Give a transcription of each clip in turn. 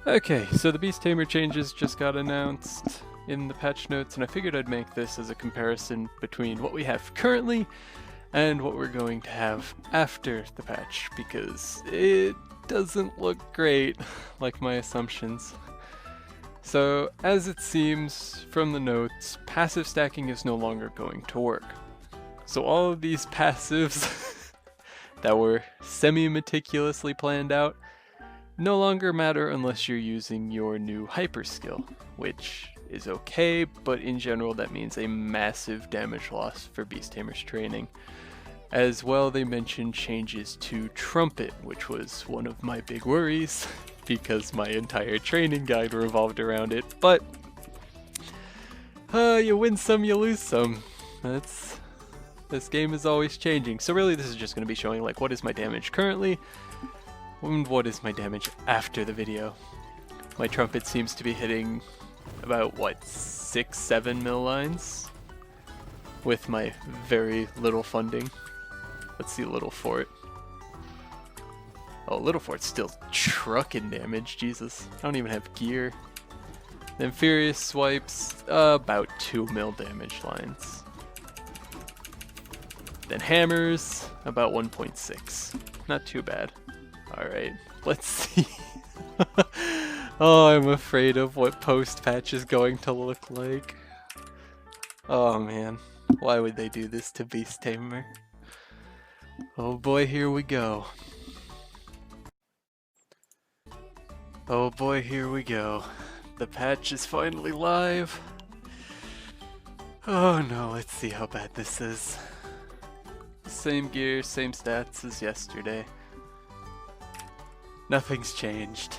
Okay, so the Beast Tamer changes just got announced in the patch notes, and I figured I'd make this as a comparison between what we have currently and what we're going to have after the patch, because it doesn't look great, like my assumptions. So, as it seems from the notes, passive stacking is no longer going to work. So all of these passives that were semi-meticulously planned out no longer matter unless you're using your new hyper skill, which is okay, but in general that means a massive damage loss for Beast Tamer's training. As well, they mentioned changes to Trumpet, which was one of my big worries, because my entire training guide revolved around it, but you win some, you lose some. This game is always changing. So really this is just going to be showing like what is my damage currently, and what is my damage after the video. My Trumpet seems to be hitting about, what, 6-7 mil lines? With my very little funding. Let's see Little Fort. Oh, Little Fort's still trucking damage, Jesus. I don't even have gear. Then Furious swipes, about 2 mil damage lines. Then Hammers, about 1.6. Not too bad. Alright, let's see. Oh, I'm afraid of what post-patch is going to look like. Oh man, why would they do this to Beast Tamer? Oh boy, here we go. Oh boy, here we go. The patch is finally live. Oh no, let's see how bad this is. Same gear, same stats as yesterday. Nothing's changed,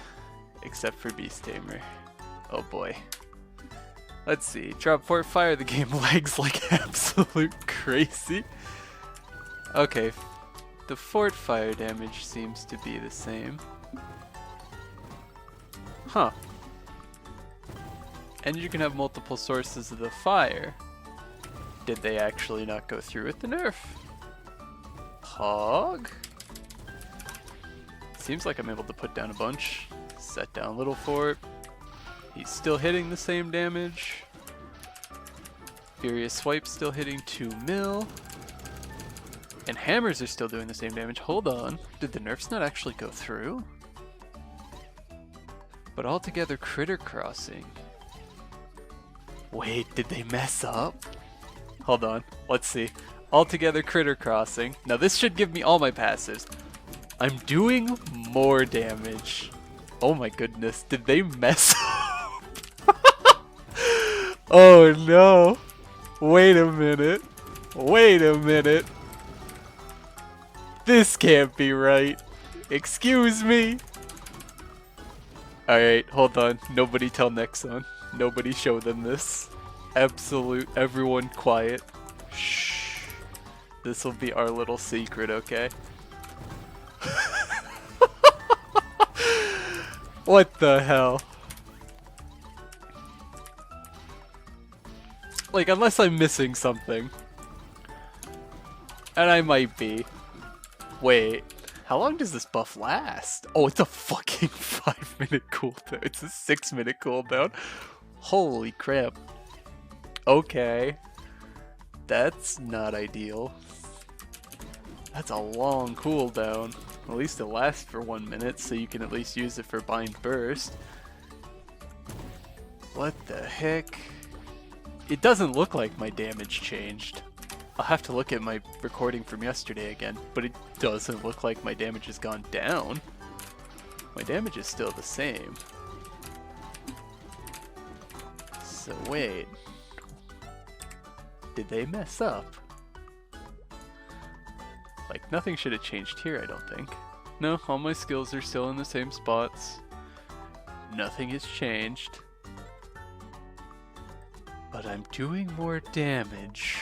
except for Beast Tamer. Oh boy. Let's see, drop fort fire, the game lags like absolute crazy. Okay, the fort fire damage seems to be the same. Huh. And you can have multiple sources of the fire. Did they actually not go through with the nerf? Hog? Seems like I'm able to put down a bunch. Set down Little Fort. He's still hitting the same damage. Furious Swipe still hitting 2 mil. And Hammers are still doing the same damage. Hold on. Did the nerfs not actually go through? But altogether, Critter Crossing. Wait, did they mess up? Hold on. Let's see. Altogether, Critter Crossing. Now this should give me all my passives. I'm doing more damage. Oh my goodness, did they mess up? Oh no. Wait a minute. Wait a minute. This can't be right. Excuse me. Alright, hold on. Nobody tell Nexon. Nobody show them this. Absolute, everyone quiet. Shh. This will be our little secret, okay? What the hell? Like, unless I'm missing something. And I might be. Wait, how long does this buff last? Oh, it's a fucking 5-minute cooldown. It's a 6-minute cooldown. Holy crap. Okay. That's not ideal. That's a long cooldown. At least it lasts for 1 minute, so you can at least use it for Bind Burst. What the heck? It doesn't look like my damage changed. I'll have to look at my recording from yesterday again, but it doesn't look like my damage has gone down. My damage is still the same. So wait. Did they mess up? Like, nothing should have changed here, I don't think. No, all my skills are still in the same spots. Nothing has changed. But I'm doing more damage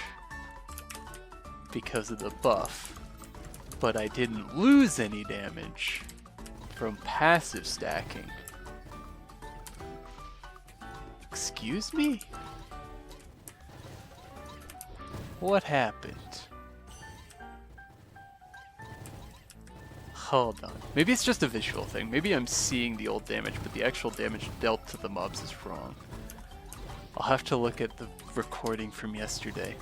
because of the buff. But I didn't lose any damage from passive stacking. Excuse me? What happened? Hold on. Maybe it's just a visual thing. Maybe I'm seeing the old damage, but the actual damage dealt to the mobs is wrong. I'll have to look at the recording from yesterday.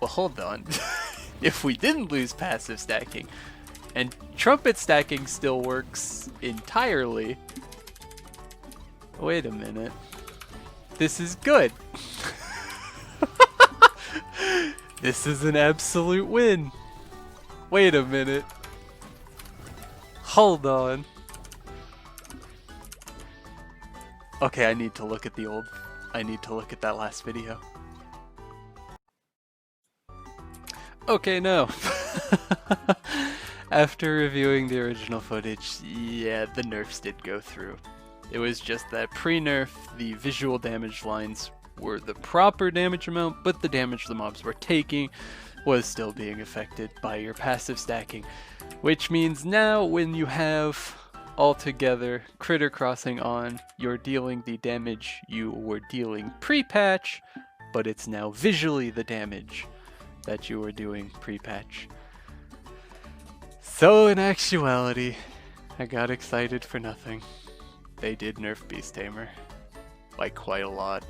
Well, hold on. If we didn't lose passive stacking, and trumpet stacking still works entirely. Wait a minute. This is good. This is an absolute win. Wait a minute. Hold on. Okay, I need to look at that last video. Okay, no. After reviewing the original footage, yeah, the nerfs did go through. It was just that pre-nerf, the visual damage lines were the proper damage amount, but the damage the mobs were taking was still being affected by your passive stacking. Which means now when you have altogether critter crossing on, you're dealing the damage you were dealing pre-patch, but it's now visually the damage that you were doing pre-patch. So in actuality, I got excited for nothing. They did nerf Beast Tamer. Like quite a lot.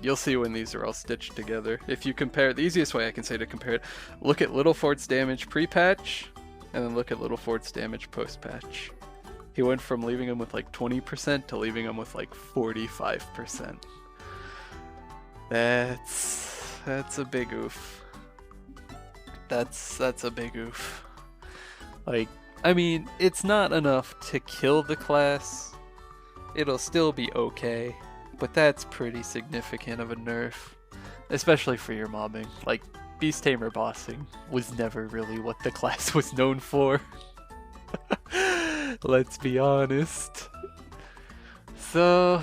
You'll see when these are all stitched together. If you compare, the easiest way I can say to compare it, look at Little Fort's damage pre-patch, and then look at Little Fort's damage post-patch. He went from leaving him with like 20% to leaving him with like 45%. That's a big oof. That's a big oof. Like, I mean, it's not enough to kill the class. It'll still be okay, but that's pretty significant of a nerf, especially for your mobbing. Like, Beast Tamer bossing was never really what the class was known for. Let's be honest. So,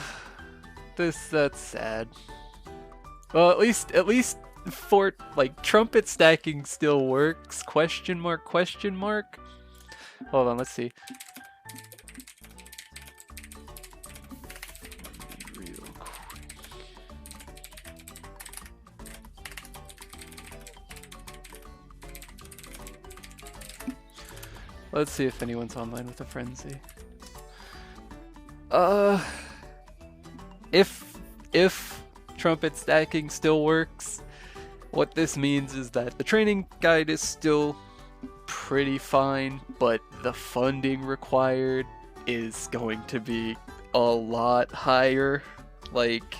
that's sad. Well, at least Fort, like, trumpet stacking still works? Question mark, question mark? Hold on, let's see. Real quick. Let's see if anyone's online with a frenzy. If trumpet stacking still works, what this means is that the training guide is still pretty fine, but the funding required is going to be a lot higher. Like,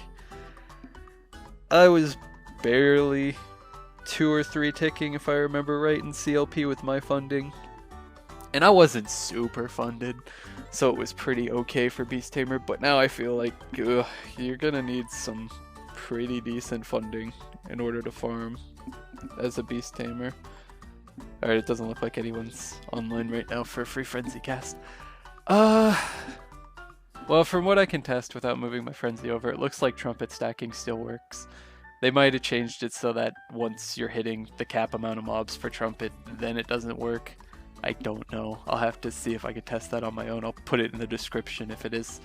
I was barely 2 or 3 ticking, if I remember right, in CLP with my funding, and I wasn't super funded, so it was pretty okay for Beast Tamer. But now I feel like you're gonna need some pretty decent funding in order to farm as a Beast Tamer. Alright, it doesn't look like anyone's online right now for a free Frenzy cast. Well, from what I can test without moving my Frenzy over, it looks like trumpet stacking still works. They might have changed it so that once you're hitting the cap amount of mobs for trumpet, then it doesn't work. I don't know. I'll have to see if I can test that on my own. I'll put it in the description if it is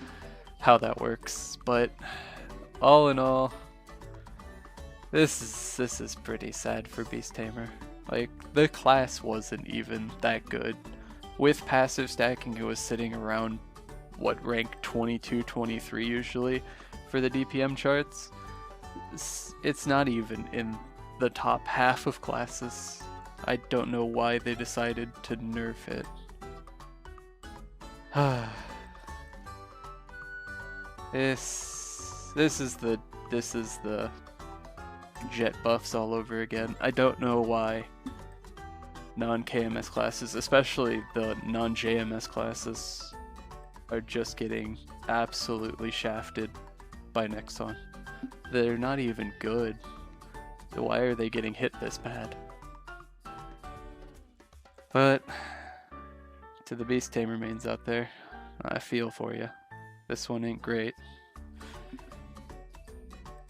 how that works. But all in all, this is pretty sad for Beast Tamer. Like, the class wasn't even that good. With passive stacking, it was sitting around, what, rank 22, 23 usually for the DPM charts. It's not even in the top half of classes. I don't know why they decided to nerf it. This is the jet buffs all over again. I don't know why non-KMS classes, especially the non-JMS classes, are just getting absolutely shafted by Nexon. They're not even good. So why are they getting hit this bad? But to the Beast Tamer mains out there, I feel for you. This one ain't great.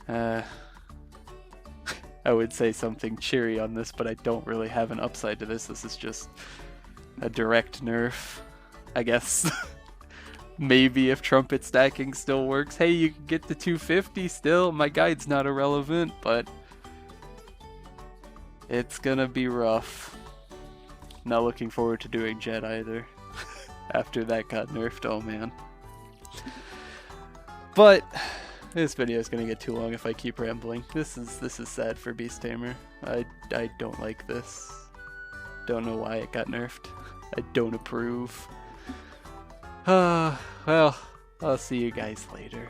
I would say something cheery on this, but I don't really have an upside to this. This is just a direct nerf, I guess. Maybe if trumpet stacking still works, hey, you can get to 250 still. My guide's not irrelevant, but it's gonna be rough. Not looking forward to doing Jet either. After that got nerfed, oh man. But this video is gonna get too long if I keep rambling. This is sad for Beast Tamer. I don't like this. Don't know why it got nerfed. I don't approve. Well, I'll see you guys later.